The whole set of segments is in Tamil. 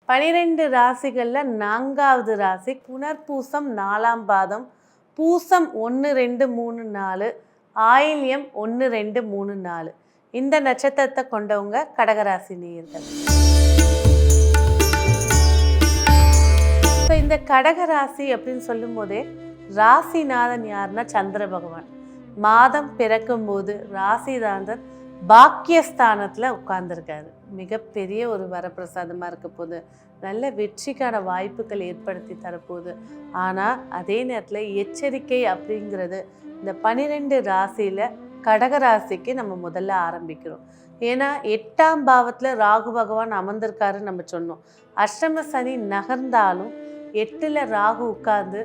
12 ராசிகளில் 4வது ராசி புனர்பூசம் 4ஆம் பாதம், பூசம் 1, 2, 3, 4, ஆயில்யம் 1, 2, 3, 4 இந்த நட்சத்திரத்தை கொண்டவங்க கடகராசி நேயர்கள். இப்போ இந்த கடகராசி அப்படின்னு சொல்லும் போதே ராசிநாதன் யாருன்னா சந்திர பகவான். மாதம் பிறக்கும் போது ராசிநாதன் பாக்கியஸ்தானத்தில் உட்கார்ந்துருக்காரு. மிகப்பெரிய ஒரு வரப்பிரசாதமாக இருக்க போது, நல்ல வெற்றிக்கான வாய்ப்புகள் ஏற்படுத்தி தரப்போகுது. ஆனால் அதே நேரத்தில் எச்சரிக்கை அப்படிங்கிறது இந்த 12 ராசியில் கடகராசிக்கு நம்ம முதல்ல ஆரம்பிக்கிறோம். ஏன்னா 8ஆம் பாவத்தில் ராகு பகவான் அமர்ந்திருக்காருன்னு நம்ம சொன்னோம். அஷ்டம சனி நகர்ந்தாலும் 8ல் ராகு உட்கார்ந்து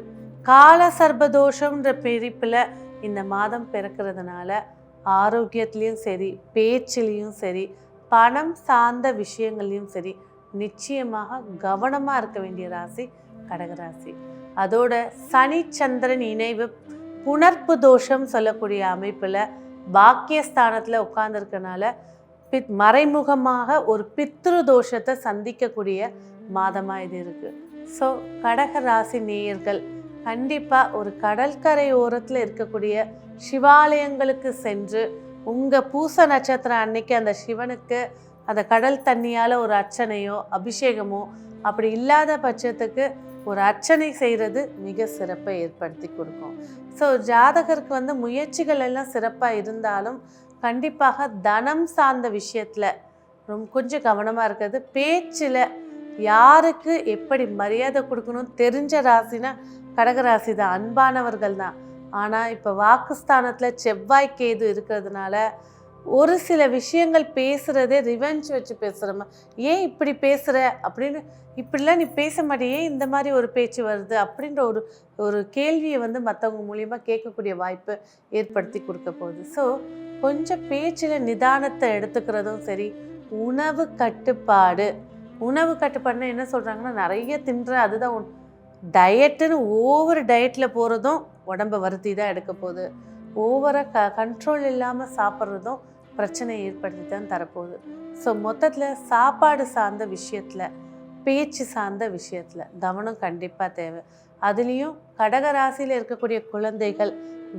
கால சர்பதோஷம்ன்ற பிரிப்பில் இந்த மாதம் பிறக்கிறதுனால ஆரோக்கியத்துலேயும் சரி, பேச்சிலையும் சரி, பணம் சார்ந்த விஷயங்கள்லையும் சரி நிச்சயமாக கவனமாக இருக்க வேண்டிய ராசி கடகராசி. அதோட சனி சந்திரன் இணைவு புணர்ப்பு தோஷம் சொல்லக்கூடிய அமைப்பில் பாக்கியஸ்தானத்தில் உட்கார்ந்துருக்கனால மறைமுகமாக ஒரு பித்ரு தோஷத்தை சந்திக்கக்கூடிய மாதமாக இது இருக்குது. ஸோ கடகராசி நேயர்கள் கண்டிப்பாக ஒரு கடற்கரை ஓரத்தில் இருக்கக்கூடிய சிவாலயங்களுக்கு சென்று உங்கள் பூச நட்சத்திரம் அன்னைக்கு அந்த சிவனுக்கு அந்த கடல் தண்ணியால் ஒரு அர்ச்சனையோ அபிஷேகமோ, அப்படி இல்லாத பட்சத்துக்கு ஒரு அர்ச்சனை செய்கிறது மிக சிறப்பை ஏற்படுத்தி கொடுக்கும். ஸோ ஜாதகருக்கு முயற்சிகள் எல்லாம் சிறப்பாக இருந்தாலும் கண்டிப்பாக தனம் சார்ந்த விஷயத்தில் கொஞ்சம் கவனமாக இருக்கிறது. பேச்சில் யாருக்கு எப்படி மரியாதை கொடுக்கணும் தெரிஞ்ச ராசினா கடகராசி தான், அன்பானவர்கள் தான். ஆனால் இப்போ வாக்குஸ்தானத்தில் செவ்வாய் கேது இருக்கிறதுனால ஒரு சில விஷயங்கள் பேசுகிறதே ரிவெஞ்ச் வச்சு பேசுகிறோமா, ஏன் இப்படி பேசுகிற அப்படின்னு, இப்படிலாம் நீ பேச மாட்டேயே, இந்த மாதிரி ஒரு பேச்சு வருது அப்படின்ற ஒரு கேள்வியை மற்றவங்க மூலியமாக கேட்கக்கூடிய வாய்ப்பு ஏற்படுத்தி கொடுக்க போகுது. ஸோ கொஞ்சம் பேச்சில் நிதானத்தை எடுத்துக்கிறதும் சரி. உணவு கட்டுப்பாடுன்னா என்ன சொல்கிறாங்கன்னா, நிறைய தின்ற அதுதான் டயட்டுன்னு ஓவர் டயட்டில் போகிறதும் உடம்பை வருத்தி தான் எடுக்க போகுது. ஓவராக கண்ட்ரோல் இல்லாமல் சாப்பிட்றதும் பிரச்சனையை ஏற்படுத்தி தான் தரப்போகுது. ஸோ மொத்தத்தில் சாப்பாடு சார்ந்த விஷயத்தில், பேச்சு சார்ந்த விஷயத்தில் கவனம் கண்டிப்பாக தேவை. அதுலேயும் கடகராசியில் இருக்கக்கூடிய குழந்தைகள்,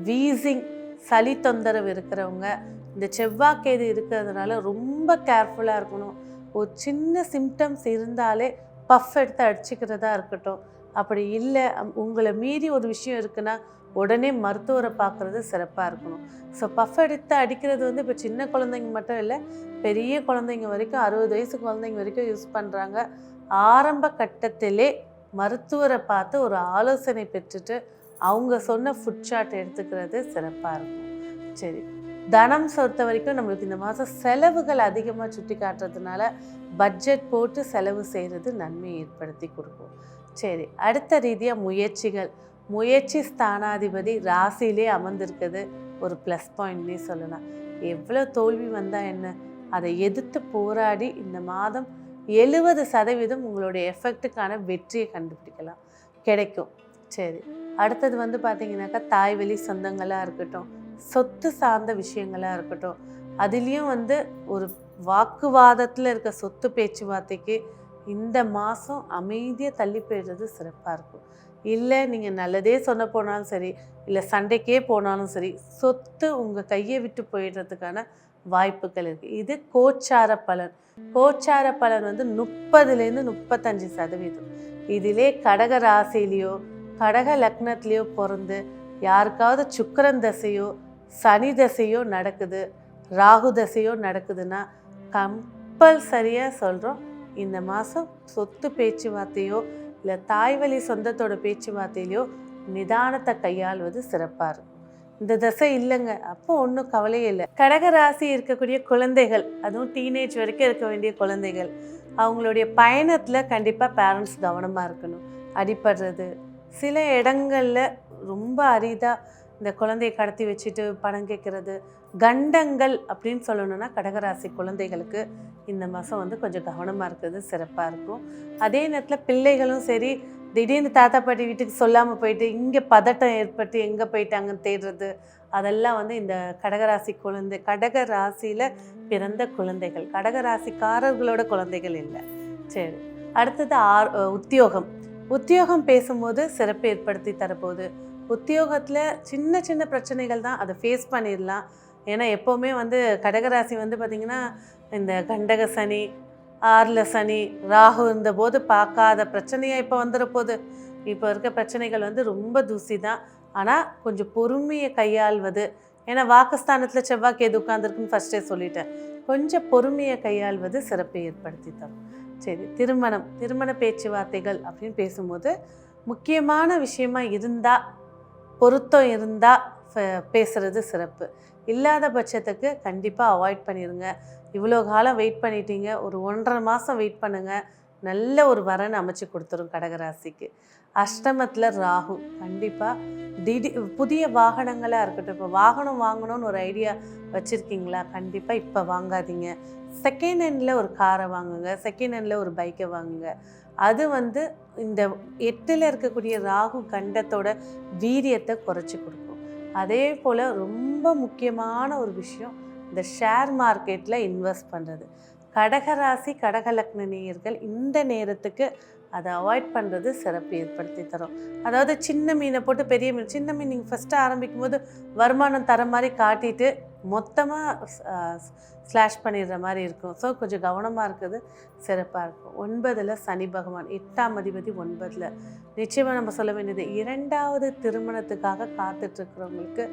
வீசிங் சளி தொந்தரவு இருக்கிறவங்க, இந்த செவ்வாய்க்கேது இருக்கிறதுனால ரொம்ப கேர்ஃபுல்லாக இருக்கணும். ஒரு சின்ன சிம்டம்ஸ் இருந்தாலே பஃப் எடுத்து அடிச்சுக்கிறதா இருக்கட்டும். அப்படி இல்லை உங்களை மீறி ஒரு விஷயம் இருக்குன்னா உடனே மருத்துவரை பார்க்குறது சிறப்பாக இருக்கணும். ஸோ பஃப் எடுத்து அடிக்கிறது இப்போ சின்ன குழந்தைங்க மட்டும் இல்லை, பெரிய குழந்தைங்க வரைக்கும் 60 வயசு குழந்தைங்க வரைக்கும் யூஸ் பண்ணுறாங்க. ஆரம்ப கட்டத்திலே மருத்துவரை பார்த்து ஒரு ஆலோசனை பெற்றுட்டு அவங்க சொன்ன ஃபுட் சார்ட் எடுத்துக்கிறது சிறப்பாக இருக்கும். சரி, தனம் பொறுத்த வரைக்கும் நம்மளுக்கு இந்த மாதம் செலவுகள் அதிகமாக சுட்டி காட்டுறதுனால பட்ஜெட் போட்டு செலவு செய்கிறது நன்மையை ஏற்படுத்தி கொடுக்கும். சரி, அடுத்த ரீதியாக முயற்சி ஸ்தானாதிபதி ராசியிலே அமர்ந்திருக்குது ஒரு ப்ளஸ் பாயிண்ட்னே சொல்லலாம். எவ்வளோ தோல்வி வந்தால் என்ன, அதை எதிர்த்து போராடி இந்த மாதம் 70% உங்களுடைய எஃபெக்ட்டுக்கான வெற்றியை கண்டுபிடிக்கலாம், கிடைக்கும். சரி, அடுத்தது பார்த்தீங்கன்னாக்கா தாய்வழி சொந்தங்களாக இருக்கட்டும், சொத்து சார்ந்த விஷயங்களாக இருக்கட்டும், அதுலேயும் ஒரு வாக்குவாதத்தில் இருக்க சொத்து பேச்சுவார்த்தைக்கு இந்த மாதம் அமைதியாக தள்ளி போயிடுறது சிறப்பாக இருக்கும். இல்லை நீங்கள் நல்லதே சொன்ன போனாலும் சரி, இல்லை சண்டைக்கே போனாலும் சரி, சொத்து உங்கள் கையை விட்டு போயிடுறதுக்கான வாய்ப்புகள் இருக்குது. இது கோச்சார பலன். 30லேருந்து 35%. இதிலே கடக ராசிலேயோ கடக லக்னத்திலேயோ பிறந்து யாருக்காவது சுக்கிரன் தசையோ சனி தசையோ நடக்குது, ராகு தசையோ நடக்குதுன்னா கம்பல்சரியாக சொல்கிறோம், இந்த மாதம் சொத்து பேச்சுவார்த்தையோ இல்லை தாய்வழி சொந்தத்தோட பேச்சுவார்த்தையிலையோ நிதானத்தை கையாள்வது சிறப்பாக இருக்கும். இந்த தசை இல்லைங்க அப்போ ஒன்றும் கவலையே இல்லை. கடகராசி இருக்கக்கூடிய குழந்தைகள், அதுவும் டீனேஜ் வரைக்கும் இருக்க வேண்டிய குழந்தைகள், அவங்களுடைய பயணத்தில் கண்டிப்பாக பேரண்ட்ஸ் கவனமாக இருக்கணும். அடிபடுறது, சில இடங்களில் ரொம்ப அரிதாக இந்த குழந்தையை கடத்தி வச்சுட்டு பணம் கேட்குறது, கண்டங்கள் அப்படின்னு சொல்லணும்னா கடகராசி குழந்தைகளுக்கு இந்த மாதம் கொஞ்சம் கவனமாக இருக்கிறது சிறப்பாக இருக்கும். அதே நேரத்தில் பிள்ளைகளும் சரி, திடீர்னு தாத்தா பாட்டி வீட்டுக்கு சொல்லாமல் போயிட்டு இங்கே பதட்டம் ஏற்பட்டு எங்கே போயிட்டாங்கன்னு தேடுறது, அதெல்லாம் இந்த கடகராசி கடகராசியில் பிறந்த குழந்தைகள், கடகராசிக்காரர்களோட குழந்தைகள் இல்லை. சரி, அடுத்தது உத்தியோகம். உத்தியோகம் பேசும்போது சிறப்பு ஏற்படுத்தி தரப்போகுது. உத்தியோகத்தில் சின்ன சின்ன பிரச்சனைகள் தான், அதை ஃபேஸ் பண்ணிடலாம். ஏன்னா எப்போவுமே கடகராசி பார்த்திங்கன்னா இந்த கண்டக சனி, 6ல் சனி, ராகு இருந்தபோது பார்க்காத பிரச்சனையாக இப்போ வந்துட போகுது. இப்போ இருக்க பிரச்சனைகள் ரொம்ப தூசி தான். ஆனால் கொஞ்சம் பொறுமையை கையாள்வது, ஏன்னா வாக்குஸ்தானத்தில் செவ்வாய் கேது உட்காந்துருக்குன்னு ஃபஸ்ட்டே சொல்லிட்டேன். கொஞ்சம் பொறுமையை கையாள்வது சிறப்பை ஏற்படுத்தி தரும். சரி, திருமண பேச்சுவார்த்தைகள் அப்படின்னு பேசும்போது முக்கியமான விஷயமா இருந்தால், பொருத்தம் இருந்தால் பேசுகிறது சிறப்பு. இல்லாத பட்சத்துக்கு கண்டிப்பாக அவாய்ட் பண்ணிடுங்க. இவ்வளோ காலம் வெயிட் பண்ணிட்டீங்க, ஒரு 1.5 மாதம் வெயிட் பண்ணுங்கள், நல்ல ஒரு வரன் அமைச்சு கொடுத்துரும் கடகராசிக்கு. அஷ்டமத்தில் ராகு, கண்டிப்பாக புதிய வாகனங்களாக இருக்கட்டும், இப்போ வாகனம் வாங்கணும்னு ஒரு ஐடியா வச்சுருக்கீங்களா, கண்டிப்பாக இப்போ வாங்காதீங்க. செகண்ட் ஹேண்டில் ஒரு காரை வாங்குங்க, செகண்ட் ஹேண்டில் ஒரு பைக்கை வாங்குங்க. அது இந்த 8ல் இருக்கக்கூடிய ராகு கண்டத்தோட வீரியத்தை குறைச்சி கொடுக்கும். அதே போல் ரொம்ப முக்கியமான ஒரு விஷயம், இந்த ஷேர் மார்க்கெட்டில் இன்வெஸ்ட் பண்ணுறது. கடகராசி கடகலக்ன நேயர்கள் இந்த நேரத்துக்கு அதை அவாய்ட் பண்ணுறது சிறப்பு ஏற்படுத்தி தரும். அதாவது சின்ன மீனை போட்டு பெரிய மீன், சின்ன மீன் நீங்கள் ஃபஸ்ட்டு ஆரம்பிக்கும் போது வருமானம் தர மாதிரி காட்டிட்டு மொத்தமாக ஸ்லாஷ் பண்ணிடுற மாதிரி இருக்கும். ஸோ கொஞ்சம் கவனமாக இருக்குது சிறப்பாக இருக்கும். 9ல் சனி பகவான், 8ஆம் அதிபதி 9ல். நிச்சயமாக நம்ம சொல்ல வேண்டியது, 2வது திருமணத்துக்காக காத்துட்ருக்கிறவங்களுக்கு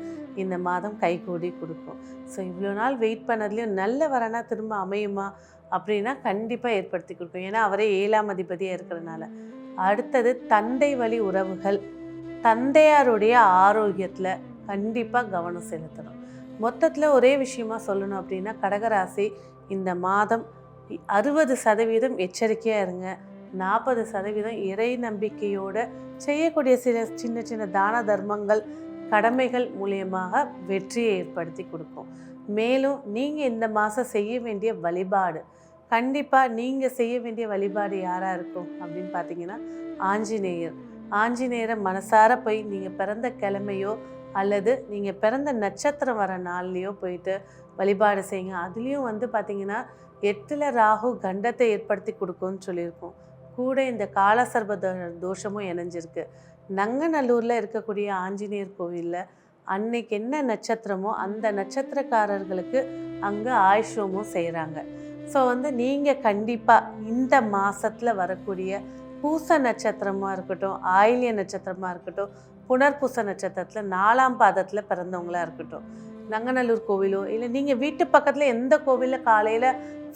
இந்த மாதம் கைகூடி கொடுக்கும். ஸோ இவ்வளோ நாள் வெயிட் பண்ணதுலேயும் நல்ல வரனா திரும்ப அமையுமா அப்படின்னா கண்டிப்பாக ஏற்படுத்தி கொடுக்கும். ஏன்னா அவரே 7ஆம் அதிபதியாக இருக்கிறதுனால. அடுத்தது தந்தை வழி உறவுகள், தந்தையாருடைய ஆரோக்கியத்தில் கண்டிப்பாக கவனம் செலுத்தணும். மொத்தத்தில் ஒரே விஷயமா சொல்லணும் அப்படின்னா, கடகராசி இந்த மாதம் 60% எச்சரிக்கையாக இருங்க, 40% இறை நம்பிக்கையோடு செய்யக்கூடிய சில சின்ன சின்ன தான தர்மங்கள், கடமைகள் மூலியமாக வெற்றியை ஏற்படுத்தி கொடுக்கும். மேலும் நீங்கள் இந்த மாதம் செய்ய வேண்டிய வழிபாடு, கண்டிப்பாக நீங்கள் செய்ய வேண்டிய வழிபாடு யாராக இருக்கும் அப்படின்னு பார்த்தீங்கன்னா ஆஞ்சநேயரை மனசார போய் நீங்கள் பிறந்த கிழமையோ அல்லது நீங்கள் பிறந்த நட்சத்திரம் வர நாள்லேயோ போயிட்டு வழிபாடு செய்யுங்க. அதுலேயும் பார்த்திங்கன்னா 8ல் ராகு கண்டத்தை ஏற்படுத்தி கொடுக்கும்னு சொல்லியிருக்கோம். கூட இந்த காலசர்ப தோஷமும் இணைஞ்சிருக்கு. நங்கநல்லூரில் இருக்கக்கூடிய ஆஞ்சநேயர் கோவிலில் அன்னைக்கு என்ன நட்சத்திரமோ அந்த நட்சத்திரக்காரர்களுக்கு அங்கே ஆயுஷமும் செய்கிறாங்க. ஸோ நீங்கள் கண்டிப்பாக இந்த மாதத்தில் வரக்கூடிய பூச நட்சத்திரமாக இருக்கட்டும், ஆயில்ய நட்சத்திரமாக இருக்கட்டும், புனர்பூச நட்சத்திரத்தில் 4ஆம் பாதத்தில் பிறந்தவங்களாக இருக்கட்டும், நங்கநல்லூர் கோவிலோ இல்லை நீங்கள் வீட்டு பக்கத்தில் எந்த கோவிலில் காலையில்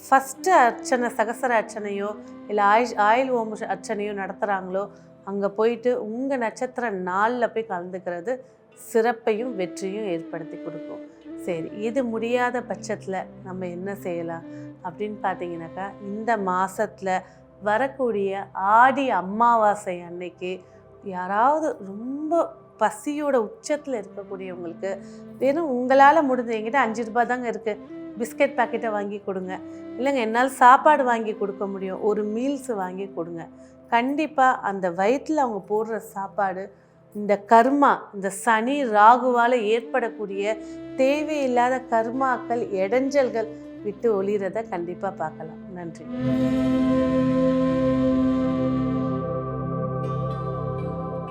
ஃபஸ்ட்டு அர்ச்சனை, சகசர அர்ச்சனையோ இல்லை ஆயில் ஓம் அர்ச்சனையோ நடத்துகிறாங்களோ அங்கே போயிட்டு உங்கள் நட்சத்திர நாளில் போய் கலந்துக்கிறது சிறப்பையும் வெற்றியும் ஏற்படுத்தி கொடுக்கும். சரி, இது முடியாத பட்சத்தில் நம்ம என்ன செய்யலாம் அப்படின்னு பார்த்தீங்கன்னாக்கா, இந்த மாதத்தில் வரக்கூடிய ஆடி அமாவாசை அன்னைக்கு யாராவது ரொம்ப பசியோட உச்சத்தில் இருக்கக்கூடியவங்களுக்கு வெறும் உங்களால் முடிஞ்ச, என்கிட்ட 5 ரூபா தாங்க இருக்குது, பிஸ்கெட் பாக்கெட்டை வாங்கி கொடுங்க, இல்லைங்க என்னால் சாப்பாடு வாங்கி கொடுக்க முடியும், ஒரு மீல்ஸ் வாங்கி கொடுங்க. கண்டிப்பாக அந்த வயிற்றில் அவங்க போடுற சாப்பாடு இந்த கர்மா, இந்த சனி ராகுவால் ஏற்படக்கூடிய தேவையில்லாத கர்மாக்கள், இடைஞ்சல்கள் விட்டு ஒளிரதை கண்டிப்பாக பார்க்கலாம். நன்றி.